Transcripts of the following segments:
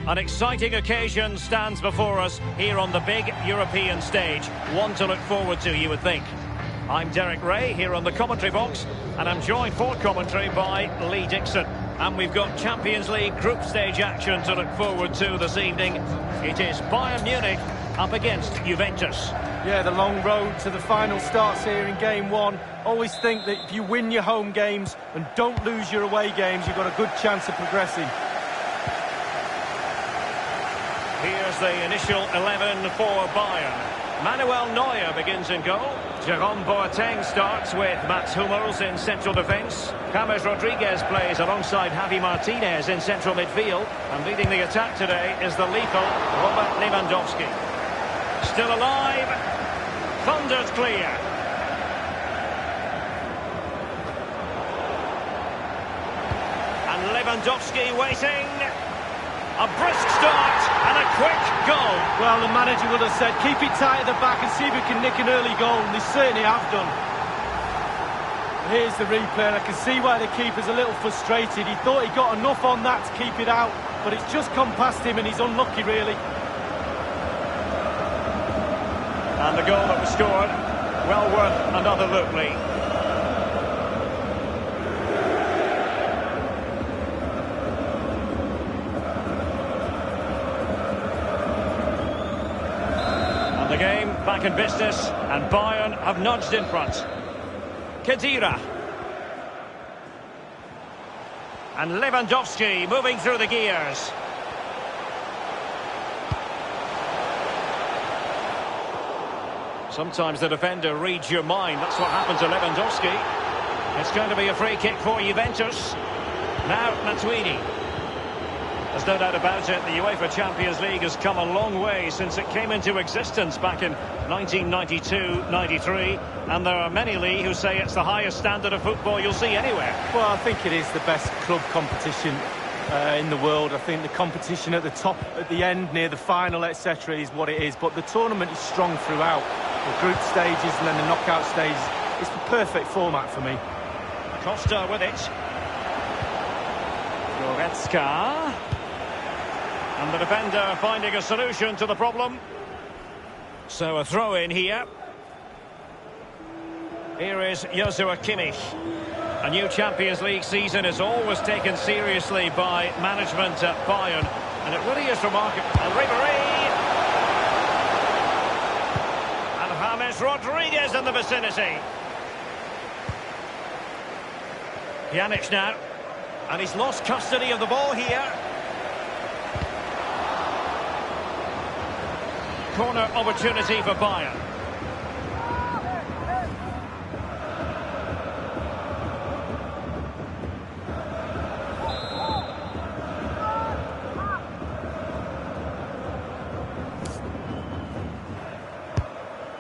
An exciting occasion stands before us here on the big European stage. One to look forward to, you would think. I'm Derek Ray here on the commentary box, and I'm joined for commentary by Lee Dixon. And we've got Champions League group stage action to look forward to this evening. It is Bayern Munich up against Juventus. Yeah, the long road to the final starts here in game one. Always think that if you win your home games and don't lose your away games, you've got a good chance of progressing. Here's the initial 11 for Bayern. Manuel Neuer begins in goal. Jerome Boateng starts with Mats Hummels in central defence. James Rodriguez plays alongside Javi Martinez in central midfield. And leading the attack today is the lethal Robert Lewandowski. Still alive. Thundered clear. And Lewandowski waiting. A brisk start and a quick goal. Well, the manager would have said, keep it tight at the back and see if we can nick an early goal, and they certainly have done. Here's the replay, and I can see why the keeper's a little frustrated. He thought he got enough on that to keep it out, but it's just come past him and he's unlucky, really. And the goal that was scored, well worth another look, Lee. The game back in business, and Bayern have nudged in front. Khedira. And Lewandowski moving through the gears. Sometimes the defender reads your mind. That's what happened to Lewandowski. It's going to be a free kick for Juventus. Now Matuidi. There's no doubt about it, the UEFA Champions League has come a long way since it came into existence back in 1992-93, and there are many, Lee, who say it's the highest standard of football you'll see anywhere. Well, I think it is the best club competition in the world. I think the competition at the top, at the end, near the final, etc. is what it is, but the tournament is strong throughout. The group stages and then the knockout stages. It's the perfect format for me. Costa with it. Goretzka. And the defender finding a solution to the problem. So a throw in here. Here is Joshua Kimmich. A new Champions League season is always taken seriously by management at Bayern. And it really is remarkable. And Ribéry. And James Rodriguez in the vicinity. Pjanic now. And he's lost custody of the ball here. Corner opportunity for Bayern.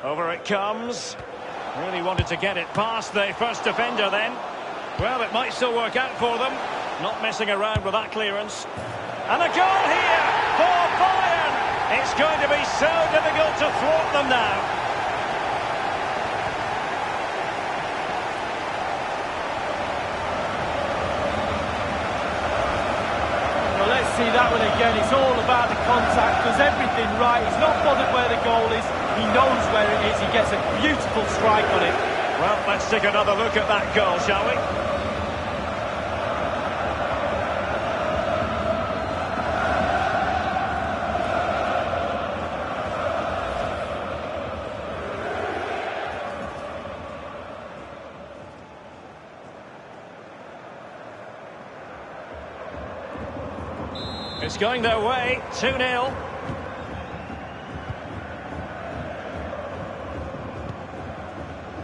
Over it comes. Really wanted to get it past the first defender then. Well, it might still work out for them. Not messing around with that clearance. And a goal here for Bayern. It's going to be so difficult to thwart them now. Well, let's see that one again. It's all about the contact. Does everything right. He's not bothered where the goal is. He knows where it is. He gets a beautiful strike on it. Well, let's take another look at that goal, shall we? It's going their way, 2-0.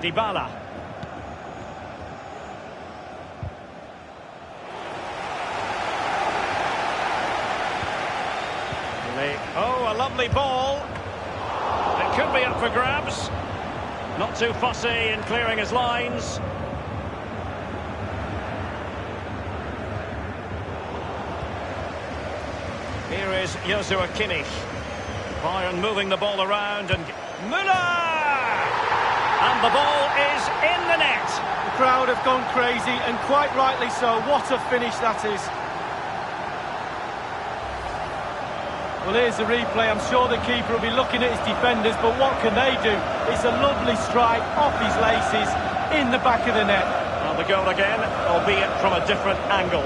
Dybala. Oh, a lovely ball. It could be up for grabs. Not too fussy in clearing his lines. Here is Joshua Kimmich. Bayern moving the ball around and Müller! And the ball is in the net. The crowd have gone crazy, and quite rightly so. What a finish that is. Well, here's the replay. I'm sure the keeper will be looking at his defenders, but what can they do? It's a lovely strike off his laces in the back of the net. Well, the goal again, albeit from a different angle.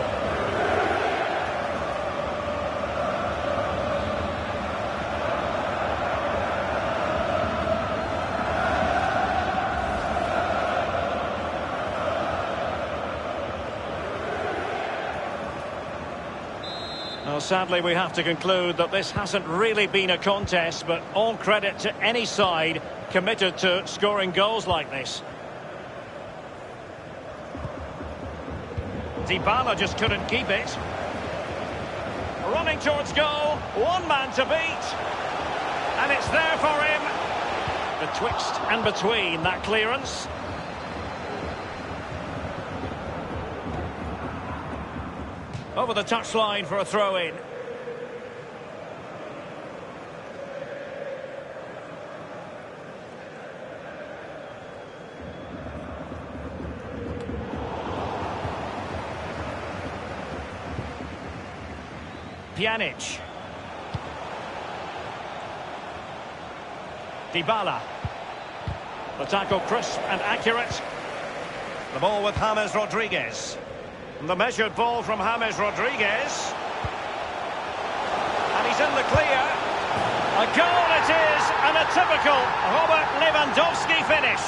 Well, sadly, we have to conclude that this hasn't really been a contest, but all credit to any side committed to scoring goals like this. Dybala just couldn't keep it. Running towards goal, one man to beat. And it's there for him. Betwixt and between that clearance. Over the touchline for a throw-in. Pjanic. Dybala. The tackle crisp and accurate. The ball with James Rodriguez. The measured ball from James Rodriguez. And he's in the clear. A goal it is, and a typical Robert Lewandowski finish.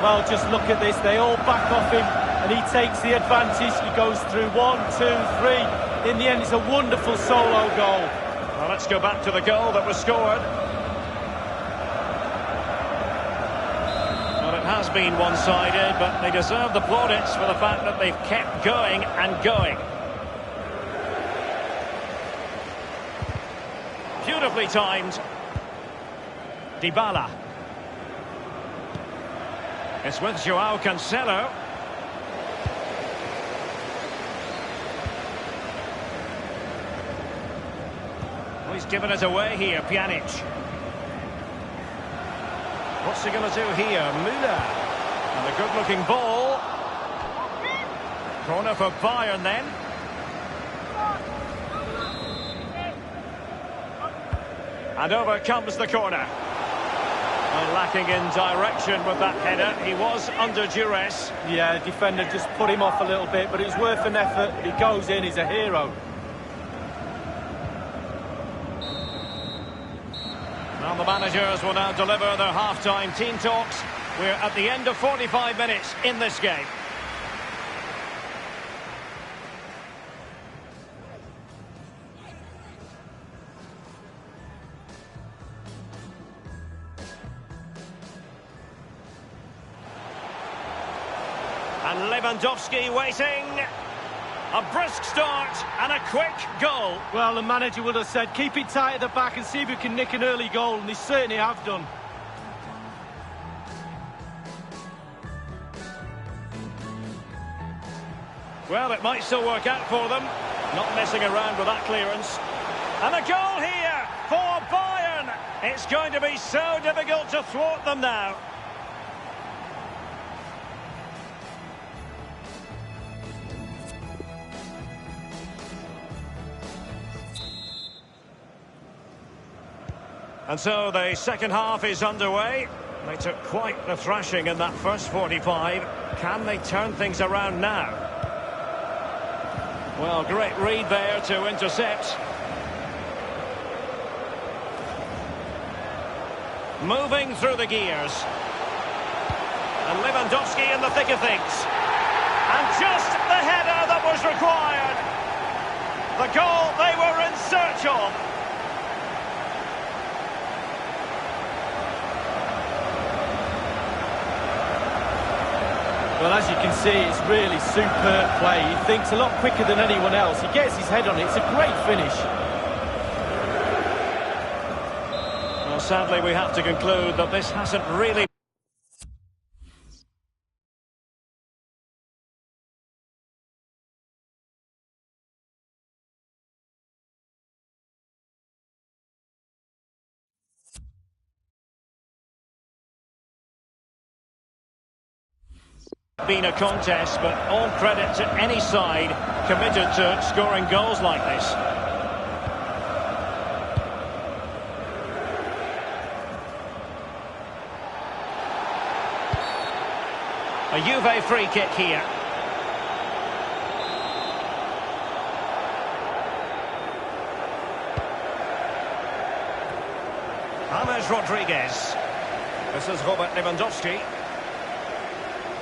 Well, just look at this. They all back off him, and he takes the advantage. He goes through 1, 2, 3. In the end, it's a wonderful solo goal. Well, let's go back to the goal that was scored. Well, it has been one-sided, but they deserve the plaudits for the fact that they've kept going and going. Beautifully timed. Dybala. It's with João Cancelo. He's given it away here, Pjanic. What's he going to do here? Müller. And a good-looking ball. Corner for Bayern then. And over comes the corner. Well, lacking in direction with that header. He was under duress. Yeah, the defender just put him off a little bit, but it's worth an effort. He goes in, he's a hero. Well, the managers will now deliver their half-time team talks. We're at the end of 45 minutes in this game. And Lewandowski waiting. A brisk start and a quick goal. Well, the manager would have said, keep it tight at the back and see if we can nick an early goal, and they certainly have done. Well, it might still work out for them. Not messing around with that clearance. And a goal here for Bayern. It's going to be so difficult to thwart them now. And so the second half is underway. They took quite the thrashing in that first 45. Can they turn things around now? Well, great read there to intercept. Moving through the gears. And Lewandowski in the thick of things. And just the header that was required. The goal they were in search of. Well, as you can see, it's really superb play. He thinks a lot quicker than anyone else. He gets his head on it. It's a great finish. Well, sadly, we have to conclude that this hasn't really Been a contest, but all credit to any side committed to scoring goals like this. A Juve free kick here. James Rodriguez. This is Robert Lewandowski.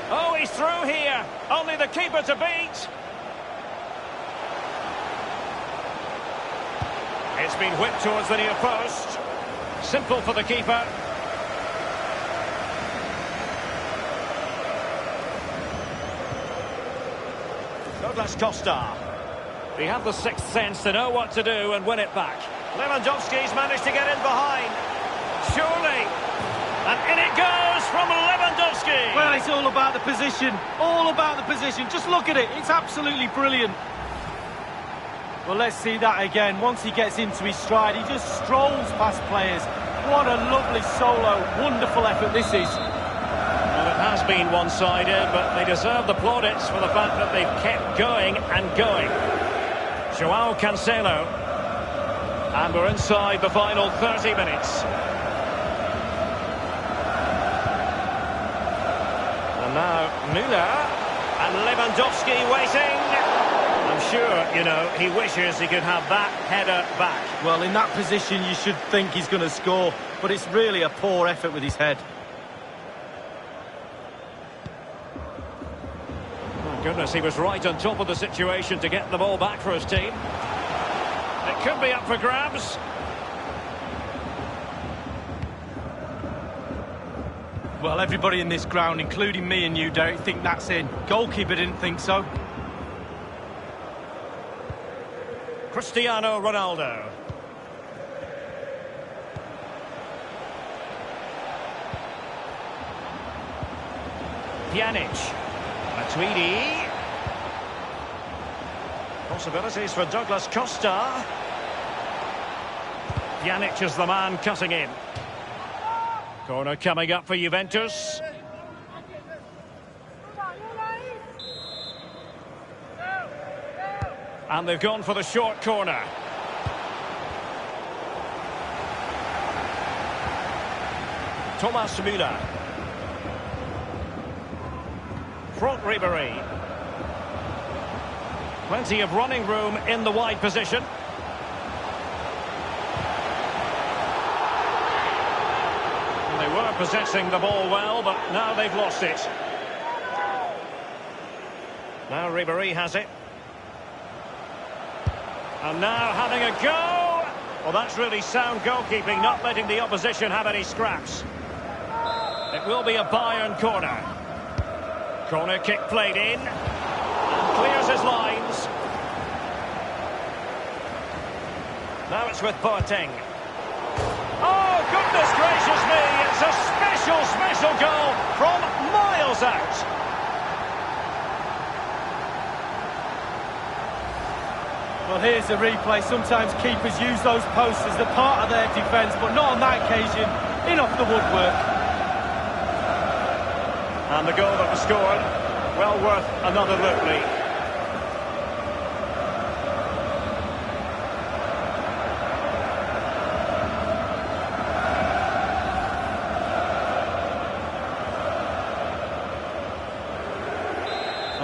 Oh, he's through here. Only the keeper to beat. It's been whipped towards the near post. Simple for the keeper. Douglas Costa. They have the sixth sense to know what to do and win it back. Lewandowski's managed to get in behind. Surely. And in it goes from Lewandowski. Well, it's all about the position. All about the position. Just look at it. It's absolutely brilliant. Well, let's see that again. Once he gets into his stride, he just strolls past players. What a lovely solo. Wonderful effort this is. Well, it has been one-sided, but they deserve the plaudits for the fact that they've kept going and going. Joao Cancelo. And we're inside the final 30 minutes. And now Müller and Lewandowski waiting. I'm sure, you know, he wishes he could have that header back. Well, in that position, you should think he's going to score, but it's really a poor effort with his head. Oh, goodness, he was right on top of the situation to get the ball back for his team. It could be up for grabs. Well, everybody in this ground, including me and you, Derek, think that's in. Goalkeeper didn't think so. Cristiano Ronaldo. Pjanic. Matuidi. Possibilities for Douglas Costa. Pjanic is the man cutting in. Corner coming up for Juventus. And they've gone for the short corner. Thomas Müller. Front Ribéry. Plenty of running room in the wide position. They were possessing the ball well, but now they've lost it. Now Ribéry has it. And now having a go. Well, that's really sound goalkeeping, not letting the opposition have any scraps. It will be a Bayern corner. Corner kick played in. And clears his lines. Now it's with Boateng. Oh, goodness gracious me. It's a special goal from miles out. Well, here's the replay. Sometimes keepers use those posts as the part of their defence, but not on that occasion. In off the woodwork. And the goal that was scored, well worth another look, Lee.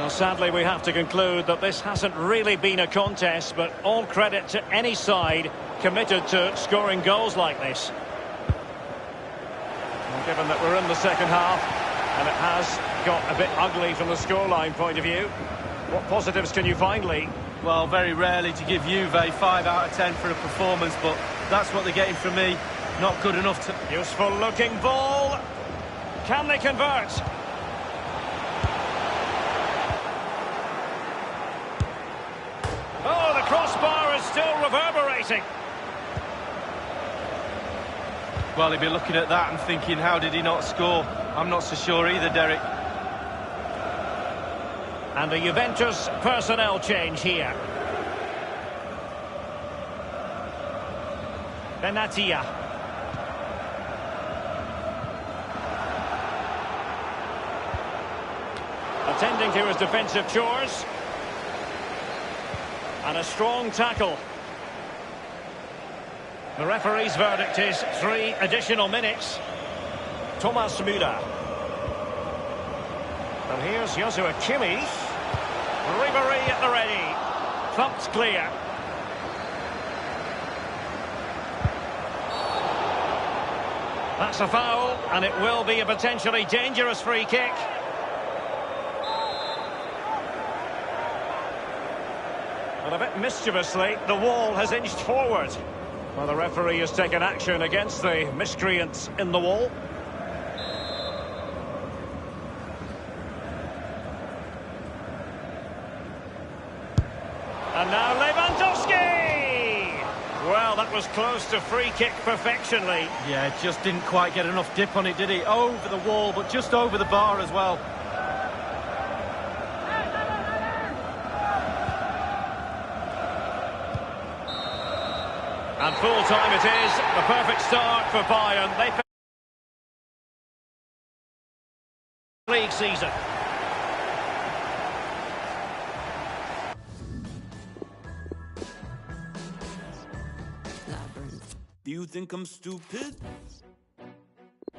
Sadly, we have to conclude that this hasn't really been a contest, but all credit to any side committed to scoring goals like this. Well, given that we're in the second half, and it has got a bit ugly from the scoreline point of view, what positives can you find, Lee? Well, very rarely to give Juve 5 out of 10 for a performance, but that's what they're getting from me. Not good enough to... Useful looking ball. Can they convert? Oh, the crossbar is still reverberating. Well, he'll be looking at that and thinking, how did he not score? I'm not so sure either, Derek. And a Juventus personnel change here. Benatia. attending to his defensive chores. And a strong tackle. The referee's verdict is 3 additional minutes. Thomas Müller. And here's Joshua Kimmich. Ribery at the ready. Thumped clear. That's a foul, and it will be a potentially dangerous free kick. And a bit mischievously, the wall has inched forward. Well, the referee has taken action against the miscreants in the wall. And now Lewandowski! Well, that was close to free kick perfection, Lee. Yeah, just didn't quite get enough dip on it, did he? Over the wall, but just over the bar as well. And full time it is. The perfect start for Bayern. They league season. Do you think I'm stupid?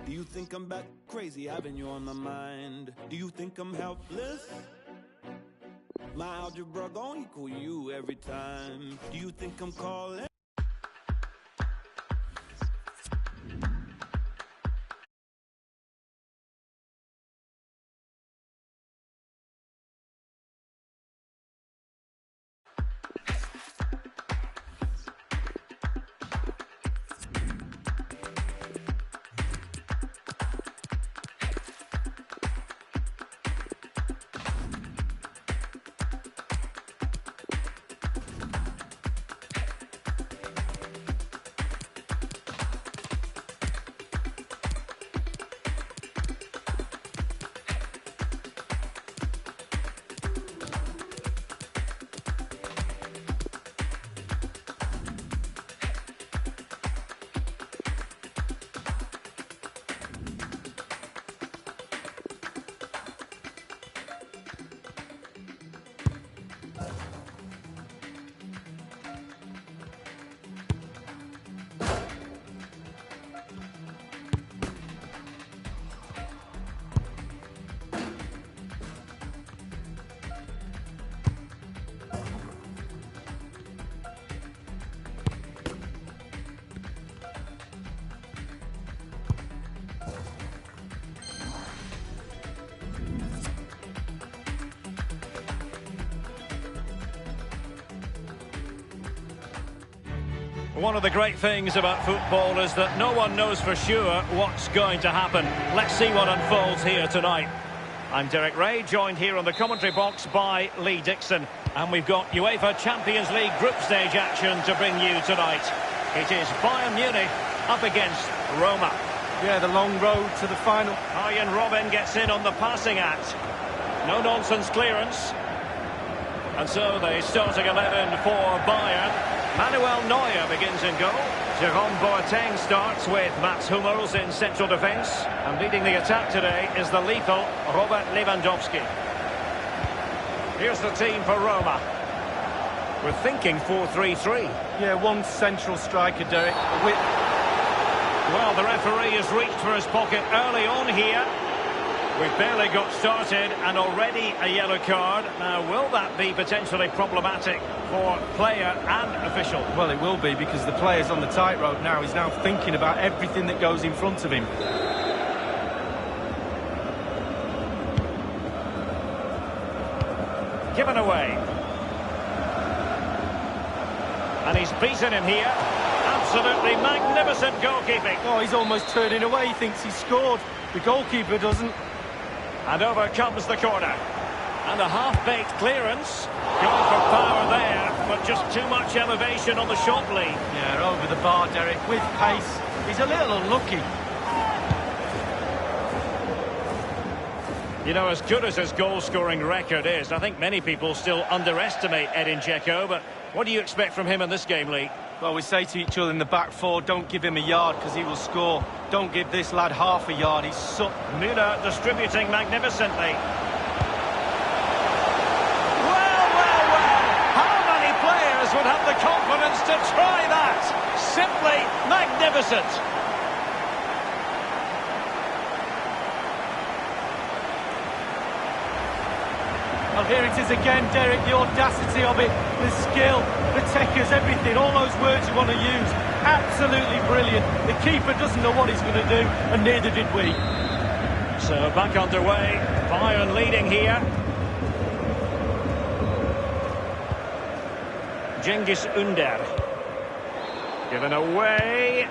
Do you think I'm back crazy, having you on my mind? Do you think I'm helpless? My algebra gon' equal you every time. Do you think I'm calling? One of the great things about football is that no one knows for sure what's going to happen. Let's see what unfolds here tonight. I'm Derek Ray, joined here on the commentary box by Lee Dixon. And we've got UEFA Champions League group stage action to bring you tonight. It is Bayern Munich up against Roma. Yeah, the long road to the final. Arjen Robben gets in on the passing act. No-nonsense clearance. And so the starting 11 for Bayern. Manuel Neuer begins in goal. Jerome Boateng starts with Mats Hummels in central defence. And leading the attack today is the lethal Robert Lewandowski. Here's the team for Roma. We're thinking 4-3-3. Yeah, one central striker, Derek. Well, the referee has reached for his pocket early on here. We've barely got started and already a yellow card. Now, will that be potentially problematic for player and official? Well, it will be, because the player's on the tightrope now. He's now thinking about everything that goes in front of him. Given away. And he's beaten him here. Absolutely magnificent goalkeeping. Oh, he's almost turning away. He thinks he's scored. The goalkeeper doesn't. And over comes the corner. And a half-baked clearance. Going for power there, but just too much elevation on the shot lead. Yeah, over the bar, Derek, with pace. He's a little unlucky. You know, as good as his goal-scoring record is, I think many people still underestimate Edin Dzeko, but what do you expect from him in this game, Lee? Well, we say to each other in the back four, don't give him a yard because he will score. Don't give this lad half a yard. He's so... Müller distributing magnificently. got the confidence to try that. Simply magnificent. Well, here it is again, Derek, the audacity of it, the skill, the techers, everything, all those words you want to use. Absolutely brilliant. The keeper doesn't know what he's going to do, and neither did we. So back underway, Bayern leading here. Cengiz Ünder. Given away.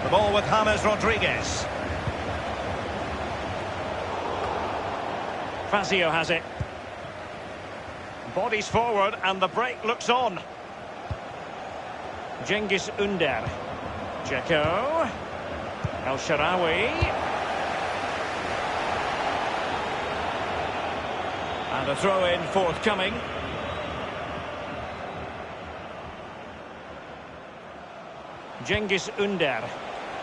The ball with James Rodriguez. Fazio has it. Bodies forward and the break looks on. Cengiz Ünder. Dzeko. El Shaarawy. And a throw-in forthcoming. Cengiz Ünder.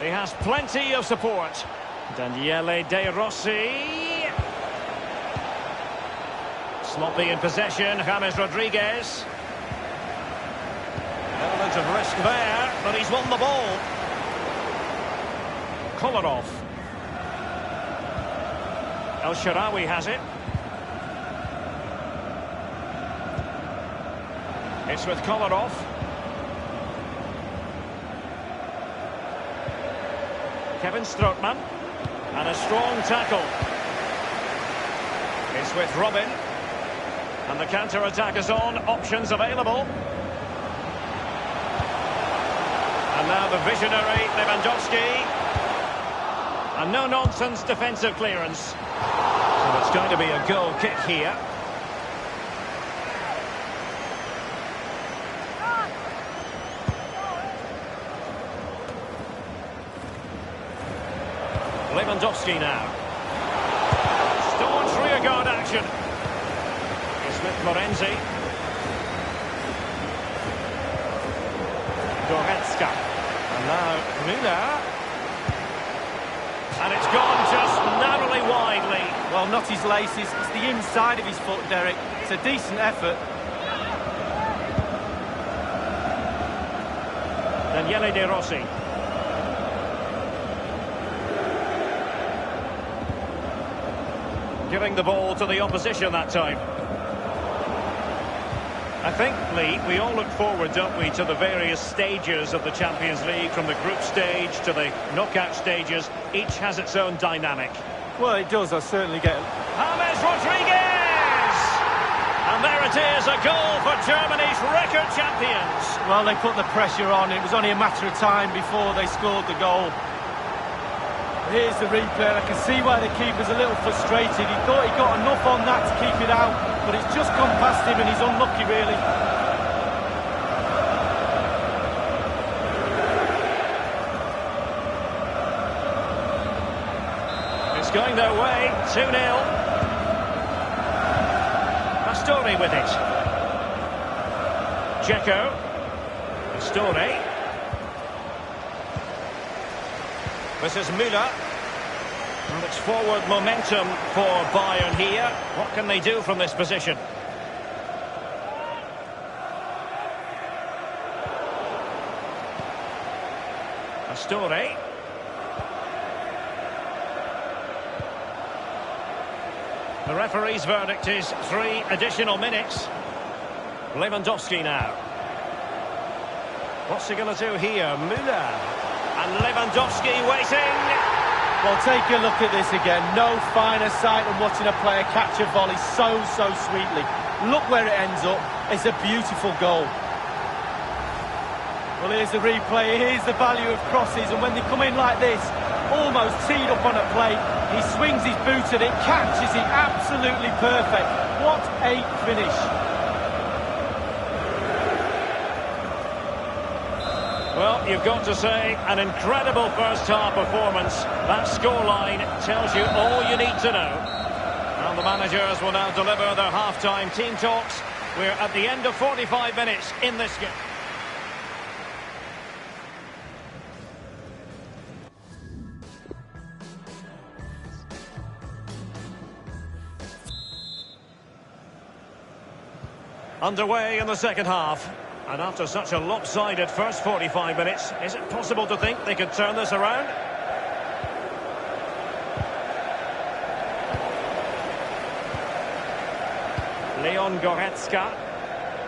He has plenty of support. Daniele De Rossi. Sloppy in possession, James Rodriguez. Element of risk there, but he's won the ball. Kolarov. El Shaarawy has it. It's with Kolarov. Kevin Strootman. And a strong tackle. It's with Robin. And the counter-attack is on. Options available. And now the visionary Lewandowski. And no-nonsense defensive clearance. So it's going to be a goal kick here. Lewandowski now. Staunch rearguard action. It's with Florenzi. Goretzka. And now Müller. And it's gone just narrowly widely. Well, not his laces, it's the inside of his foot, Derek. It's a decent effort. Daniele De Rossi. Giving the ball to the opposition that time. I think, Lee, we all look forward, don't we, to the various stages of the Champions League, from the group stage to the knockout stages. Each has its own dynamic. Well, it does, I certainly get it. James Rodriguez! And there it is, a goal for Germany's record champions. Well, they put the pressure on. It was only a matter of time before they scored the goal. Here's the replay. I can see why the keeper's a little frustrated. He thought he got enough on that to keep it out, but it's just gone past him and he's unlucky, really. It's going their way, 2-0. Pastore with it. Dzeko. Pastore. This is Müller. And it's forward momentum for Bayern here. What can they do from this position? Pastore. The referee's verdict is 3 additional minutes. Lewandowski now. What's he going to do here? Müller. And Lewandowski waiting. Well, take a look at this again. No finer sight than watching a player catch a volley so sweetly. Look where it ends up. It's a beautiful goal. Well, here's the replay. Here's the value of crosses. And when they come in like this, almost teed up on a plate, he swings his boot and it catches it. Absolutely perfect. What a finish. Well, you've got to say, an incredible first-half performance. That scoreline tells you all you need to know. And the managers will now deliver their half-time team talks. We're at the end of 45 minutes in this game. Underway in the second half. And after such a lopsided first 45 minutes, is it possible to think they could turn this around? Leon Goretzka.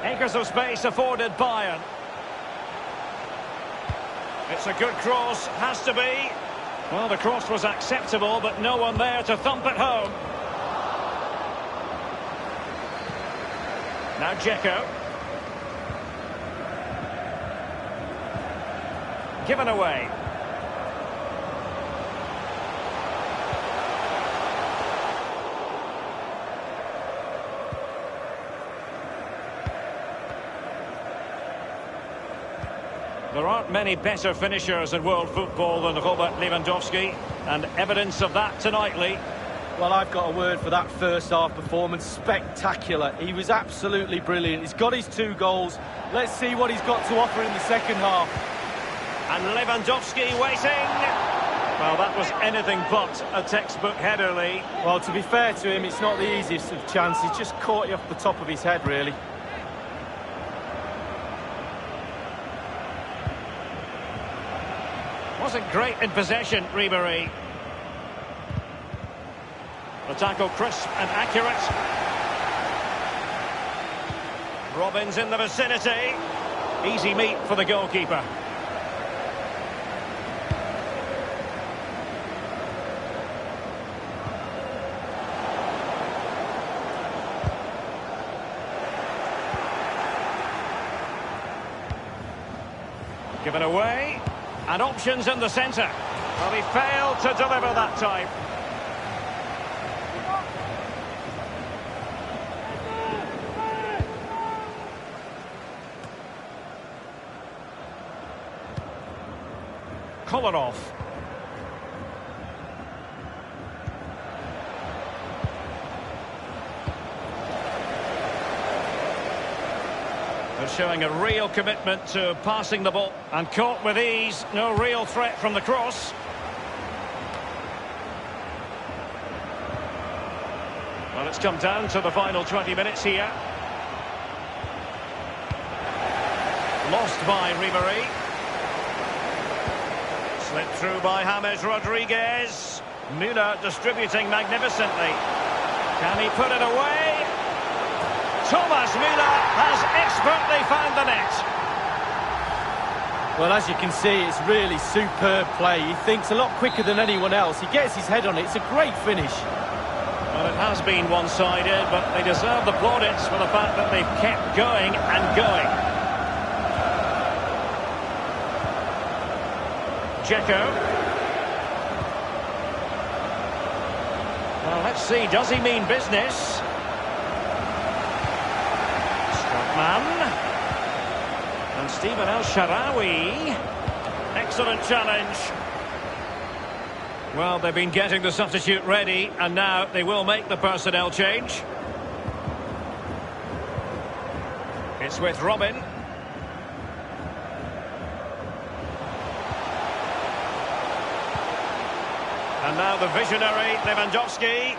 Acres of space afforded Bayern. It's a good cross, has to be. Well, the cross was acceptable, but no one there to thump it home. Now Dzeko. Given away. There aren't many better finishers in world football than Robert Lewandowski, and evidence of that tonight, Lee. Well, I've got a word for that first half performance. Spectacular. He was absolutely brilliant. He's got his 2 goals. Let's see what he's got to offer in the second half. And Lewandowski waiting. Well, that was anything but a textbook header, Lee. Well, to be fair to him, it's not the easiest of chances. Just caught you off the top of his head, really. Wasn't great in possession, Ribéry. The tackle crisp and accurate. Robin's in the vicinity. Easy meat for the goalkeeper. Given away. And options in the centre. Well, he failed to deliver that time. Kolarov. They're showing a real commitment to passing the ball. And caught with ease. No real threat from the cross. Well, it's come down to the final 20 minutes here. Lost by Ribéry. Slipped through by James Rodriguez. Müller distributing magnificently. Can he put it away? Thomas Müller has expertly found the net. Well, as you can see, it's really superb play. He thinks a lot quicker than anyone else. He gets his head on it. It's a great finish. Well, it has been one-sided, but they deserve the plaudits for the fact that they've kept going and going. Dzeko. Well, let's see, does he mean business? Strootman. And Stephen El Shaarawy. Excellent challenge. Well, they've been getting the substitute ready, and now they will make the personnel change. It's with Robin. And now the visionary Lewandowski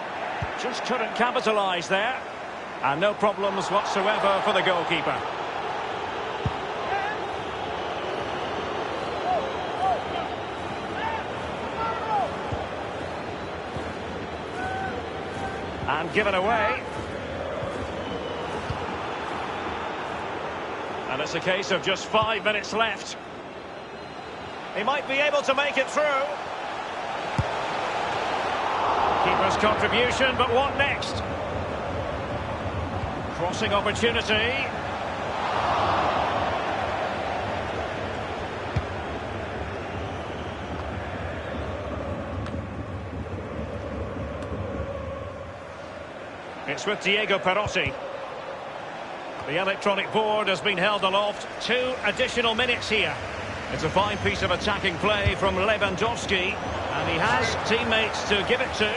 just couldn't capitalise there. And no problems whatsoever for the goalkeeper. And given away. And it's a case of just 5 minutes left. He might be able to make it through. Keeper's contribution, but what next? Crossing opportunity. It's with Diego Perotti. The electronic board has been held aloft. 2 additional minutes here. It's a fine piece of attacking play from Lewandowski. And he has teammates to give it to.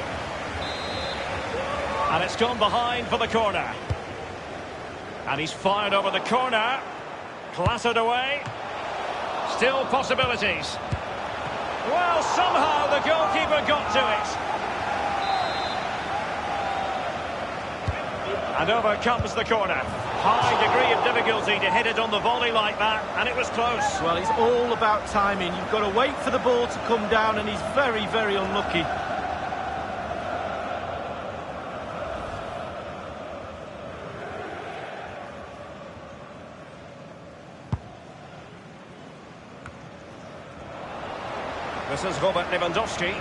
And it's gone behind for the corner. And he's fired over the corner. Clattered away. Still possibilities. Well, somehow the goalkeeper got to it. And over comes the corner. High degree of difficulty to hit it on the volley like that, and it was close. Well, it's all about timing. You've got to wait for the ball to come down, and he's very, very unlucky. This is Robert Lewandowski.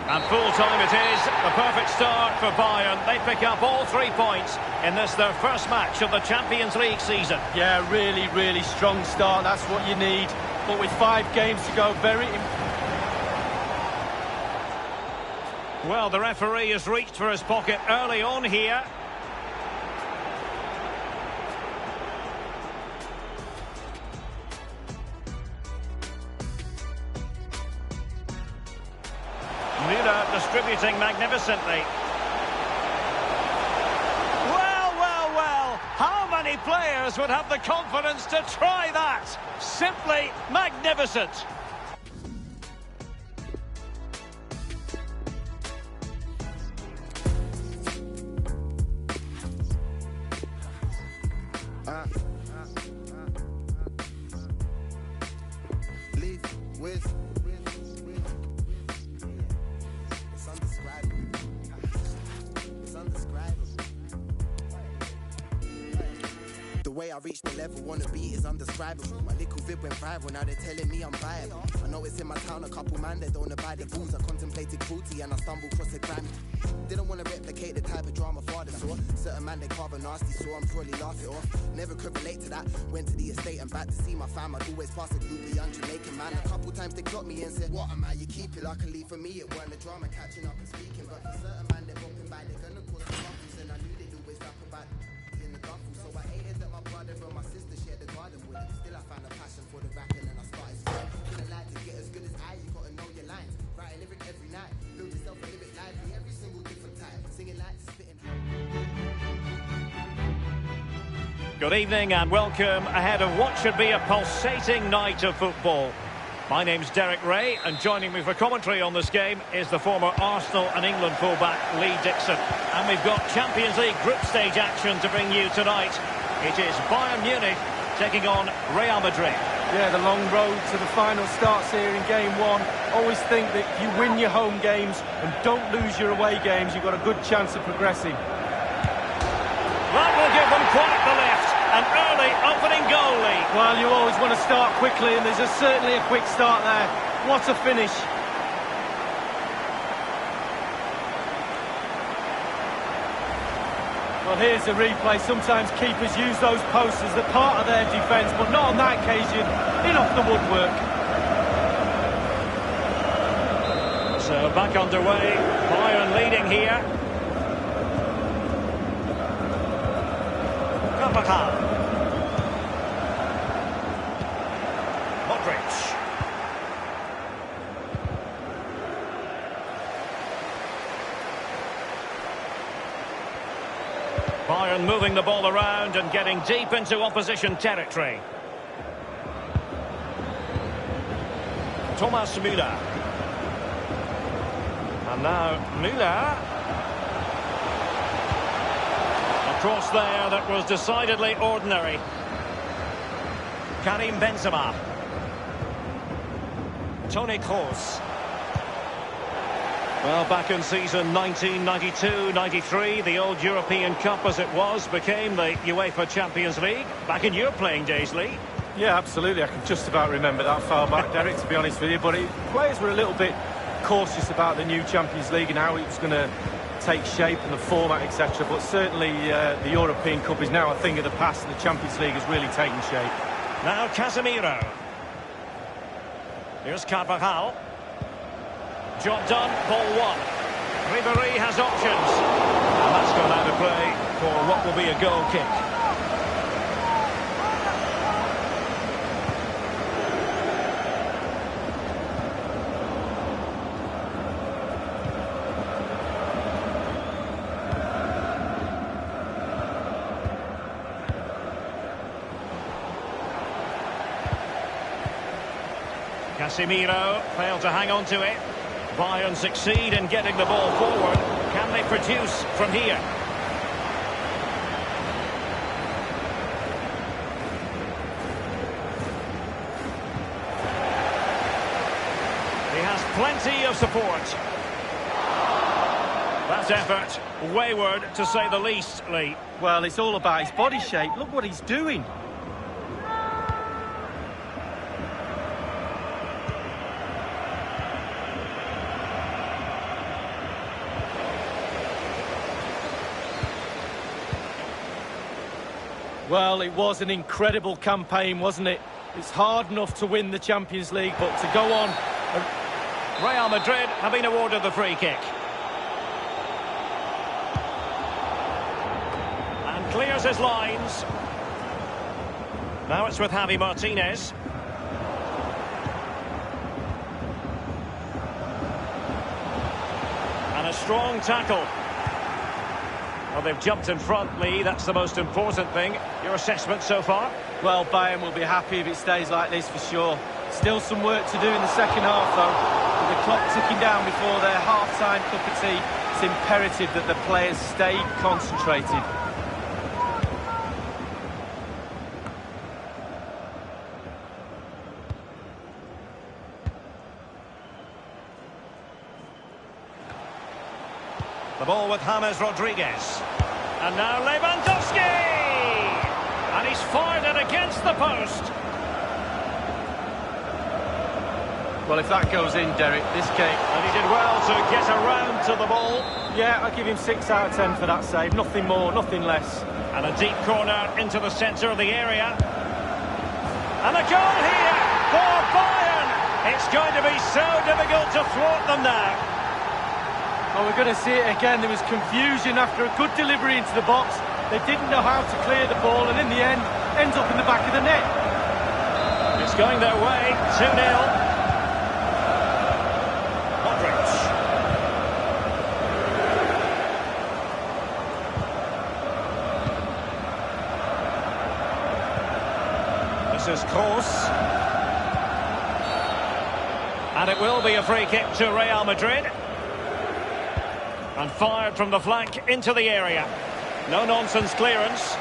And full time it is. The perfect start for Bayern. They pick up all 3 points in this, their first match of the Champions League season. Yeah, really, really strong start. That's what you need. But with 5 games to go, very... Well, the referee has reached for his pocket early on here. Müller distributing magnificently. Well, how many players would have the confidence to try that? Simply magnificent. The way I reached the level, wanna beat is undescribable. My little vid went viral, now they're telling me I'm viable. I know it's in my town, a couple man that don't abide the rules. I contemplated cruelty and I stumbled across a crime. Didn't wanna replicate the type of drama father saw. Certain man they carve a nasty, so I'm surely laugh it off. Never could relate to that. Went to the estate and back to see my fam. I'd always pass a group of young Jamaican man. A couple times they clocked me and said, what am I? You keep it luckily for me. It weren't the drama catching up and speaking, but for certain man they're walking by, they're gonna cause some ruffles, and I knew they'd always rap about in the duffel. So I hated that my brother and my sister shared the garden with it. Still I found a passion for the rapping and I started singing. Couldn't like to get as good as I, you gotta know your lines. Write a lyric every night, build yourself a lyric library, every single different type. Singing like spitting. Good evening and welcome ahead of what should be a pulsating night of football. My name's Derek Ray, and joining me for commentary on this game is the former Arsenal and England fullback Lee Dixon. And we've got Champions League group stage action to bring you tonight. It is Bayern Munich taking on Real Madrid. Yeah, the long road to the final starts here in game 1. Always think that if you win your home games and don't lose your away games, you've got a good chance of progressing. That will give them quite the lift. An early opening goal lead. Well, you always want to start quickly, and there's certainly a quick start there. What a finish. Well, here's the replay. Sometimes keepers use those posts as the part of their defence, but not on that occasion. In off the woodwork. So back underway. Bayern leading here. Modric. Bayern moving the ball around and getting deep into opposition territory. Thomas Müller. And now Müller. Cross there that was decidedly ordinary. Karim Benzema. Toni Kroos. Well, back in season 1992-93, the old European Cup as it was became the UEFA Champions League. Back in your playing days, Lee. Yeah, absolutely. I can just about remember that far back, Derek, to be honest with you. But players were a little bit cautious about the new Champions League and how it was going to take shape and the format, etc. But certainly the European Cup is now a thing of the past, and the Champions League has really taken shape. Now Casemiro. Here's Carvajal. Job done, ball 1. Ribéry has options. And that's gone out of play for what will be a goal kick. Casemiro failed to hang on to it. Bayern succeed in getting the ball forward. Can Can they produce from here? He has plenty of support. That effort, wayward to say the least, Lee. Well, it's all about his body shape. Look what he's doing. Well, it was an incredible campaign, wasn't it? It's hard enough to win the Champions League, but to go on... Real Madrid have been awarded the free kick. And clears his lines. Now it's with Javi Martinez. And a strong tackle. Well, they've jumped in front, Lee. That's the most important thing. Your assessment so far? Well, Bayern will be happy if it stays like this for sure. Still some work to do in the second half, though. With the clock ticking down before their half-time cup of tea, it's imperative that the players stay concentrated. The ball with James Rodriguez. And now Lewandowski! And he's fired it against the post. Well, if that goes in, Derek, this game... And he did well to get around to the ball. Yeah, I'll give him 6 out of 10 for that save. Nothing more, nothing less. And a deep corner into the centre of the area. And a goal here for Bayern! It's going to be so difficult to thwart them now. Oh, we're going to see it again. There was confusion after a good delivery into the box. They didn't know how to clear the ball, and in the end, ends up in the back of the net. It's going their way, 2-0. Modric. This is Kroos. And it will be a free kick to Real Madrid. And fired from the flank into the area. No-nonsense clearance.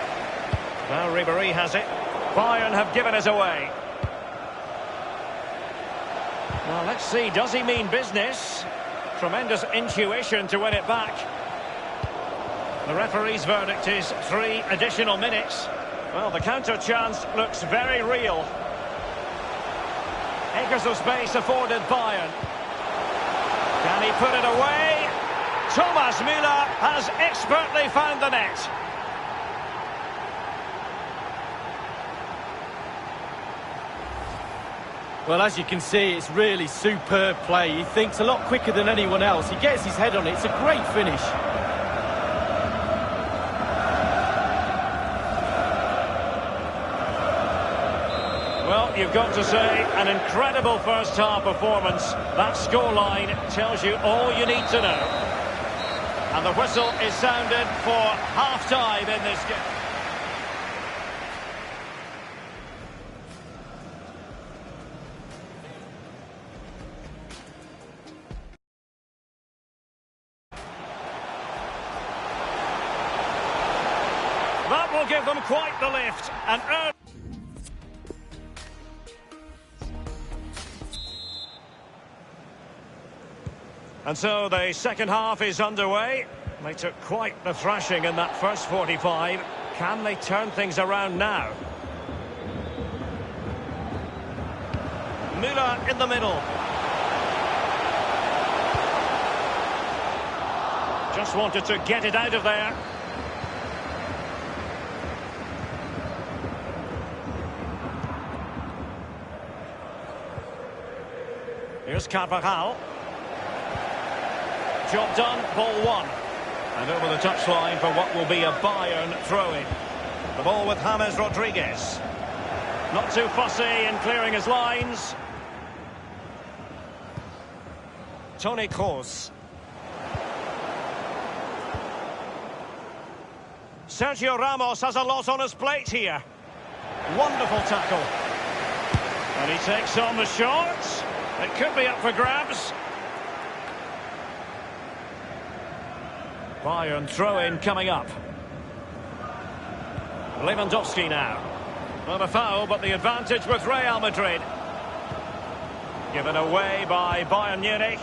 Now Ribéry has it. Bayern have given us away. Well, let's see. Does he mean business? Tremendous intuition to win it back. The referee's verdict is 3 additional minutes. Well, the counter chance looks very real. Acres of space afforded Bayern. Can he put it away? Thomas Müller has expertly found the net. Well, as you can see, it's really superb play. He thinks a lot quicker than anyone else. He gets his head on it. It's a great finish. Well, you've got to say, an incredible first-half performance. That scoreline tells you all you need to know. And the whistle is sounded for half-time in this game. That will give them quite the lift. And so the second half is underway. They took quite the thrashing in that first 45. Can they turn things around now? Müller in the middle. Just wanted to get it out of there. Here's Carvajal. Job done, ball 1. And over the touchline for what will be a Bayern throw-in. The ball with James Rodriguez. Not too fussy in clearing his lines. Toni Kroos. Sergio Ramos has a lot on his plate here. Wonderful tackle. And he takes on the shot. It could be up for grabs. Bayern throw-in coming up. Lewandowski now. Not a foul, but the advantage with Real Madrid. Given away by Bayern Munich.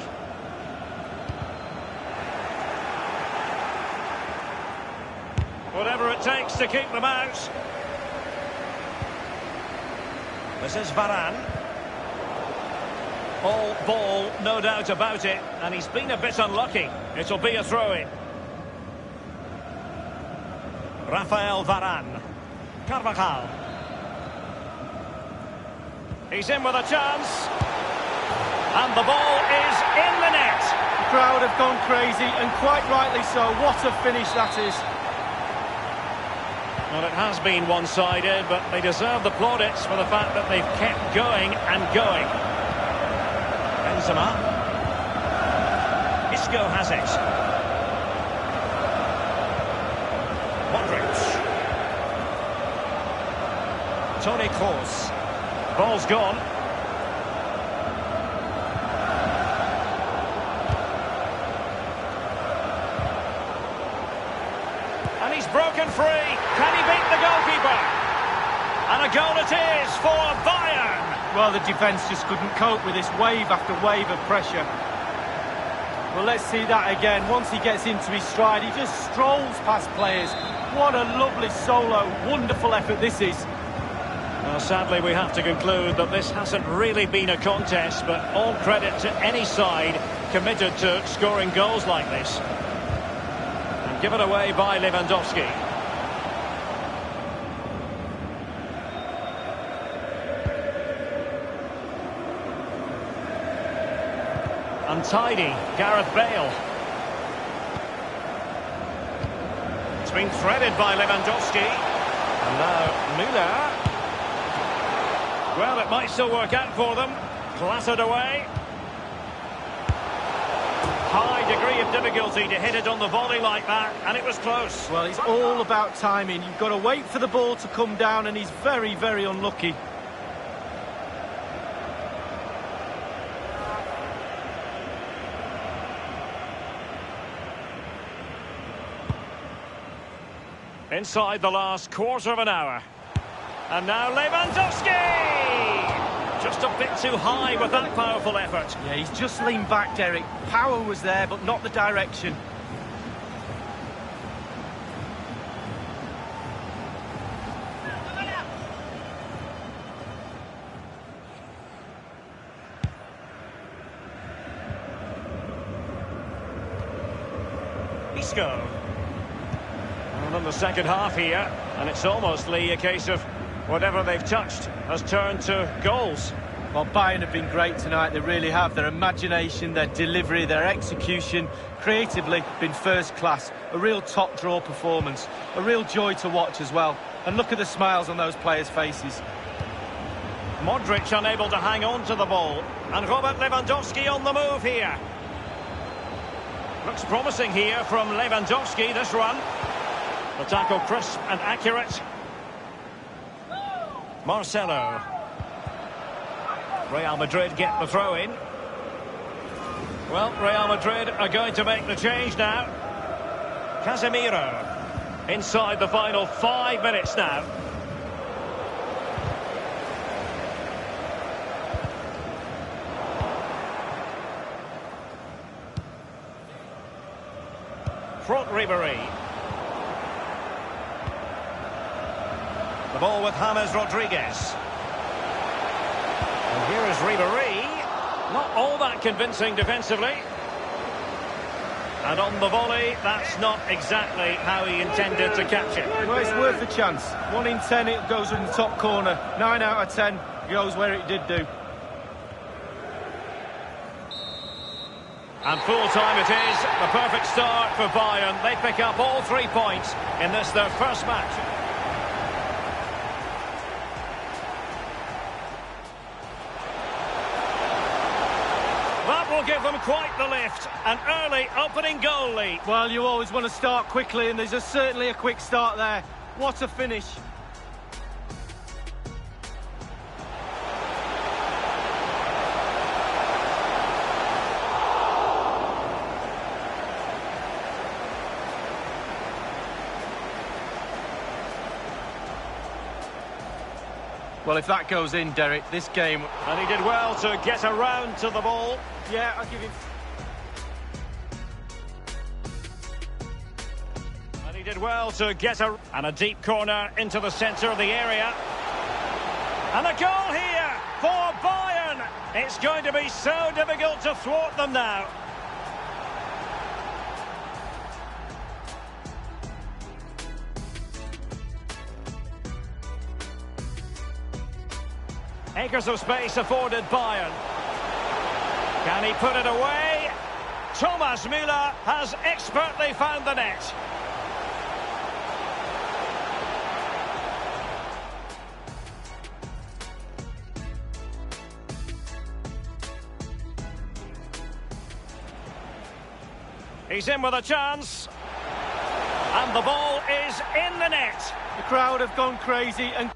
Whatever it takes to keep them out. This is Varane. All ball, no doubt about it, and he's been a bit unlucky. It'll be a throw-in. Rafael Varane. Carvajal. He's in with a chance. And the ball is in the net. The crowd have gone crazy, and quite rightly so. What a finish that is. Well, it has been one-sided, but they deserve the plaudits for the fact that they've kept going and going. Benzema. Isco has it. Modric. Toni Kroos. Ball's gone. And he's broken free. Can he beat the goalkeeper? And a goal it is for Bayern. Well, the defence just couldn't cope with this wave after wave of pressure. Well, let's see that again. Once he gets into his stride, he just strolls past players. What a lovely solo. Wonderful effort this is. Well, sadly, we have to conclude that this hasn't really been a contest, but all credit to any side committed to scoring goals like this. And given away by Lewandowski. Untidy, Gareth Bale. It's been threaded by Lewandowski. And now Müller. Well, it might still work out for them. Clattered away. High degree of difficulty to hit it on the volley like that, and it was close. Well, it's all about timing. You've got to wait for the ball to come down, and he's very, very unlucky. Inside the last quarter of an hour. And now Lewandowski! Just a bit too high with that powerful effort. Yeah, he's just leaned back, Derek. Power was there, but not the direction. Isco. And in the second half here, and it's almostly a case of whatever they've touched has turned to goals. Well, Bayern have been great tonight, they really have. Their imagination, their delivery, their execution, creatively, been first class. A real top draw performance. A real joy to watch as well. And look at the smiles on those players' faces. Modric unable to hang on to the ball. And Robert Lewandowski on the move here. Looks promising here from Lewandowski, this run. The tackle crisp and accurate. Marcelo. Real Madrid get the throw in. Well, Real Madrid are going to make the change now. Casemiro. Inside the final 5 minutes now. Front Ribéry. The ball with James Rodriguez. And here is Ribéry. Not all that convincing defensively. And on the volley, that's not exactly how he intended to catch it. Well, it's worth a chance. 1 in 10, it goes in the top corner. 9 out of 10 goes where it did do. And full time it is. The perfect start for Bayern. They pick up all 3 points in this, their first match. That will give them quite the lift. An early opening goal lead. Well, you always want to start quickly, and there's certainly a quick start there. What a finish. Well, if that goes in, Derek, this game... And he did well to get around to the ball. Yeah, I'll give him... And he did well to get a deep corner into the centre of the area. And a goal here for Bayern. It's going to be so difficult to thwart them now. Acres of space afforded Bayern. Can he put it away? Thomas Müller has expertly found the net. He's in with a chance. And the ball is in the net. The crowd have gone crazy and...